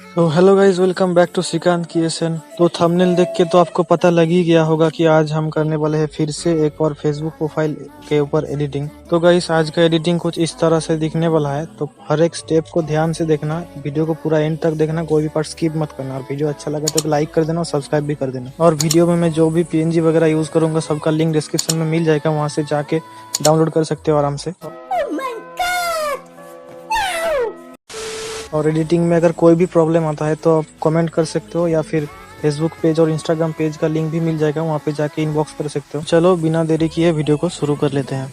तो hello guys, welcome back to Shrikant Creation. तो thumbnail देख के तो आपको पता लग ही गया होगा कि आज हम करने वाले हैं फिर से एक और फेसबुक प्रोफाइल के ऊपर एडिटिंग। तो गाइज आज का एडिटिंग कुछ इस तरह से दिखने वाला है, तो हर एक स्टेप को ध्यान से देखना, वीडियो को पूरा एंड तक देखना, कोई भी पार्ट स्किप मत करना। और वीडियो अच्छा लगा तो लाइक कर देना और सब्सक्राइब भी कर देना। और वीडियो में मैं जो भी PNG वगैरह यूज करूंगा सबका लिंक डिस्क्रिप्शन में मिल जाएगा, वहाँ से जाके डाउनलोड कर सकते हो आराम से। और एडिटिंग में अगर कोई भी प्रॉब्लम आता है तो आप कमेंट कर सकते हो, या फिर फेसबुक पेज और इंस्टाग्राम पेज का लिंक भी मिल जाएगा, वहाँ पे जाके इनबॉक्स कर सकते हो। चलो बिना देरी किए वीडियो को शुरू कर लेते हैं।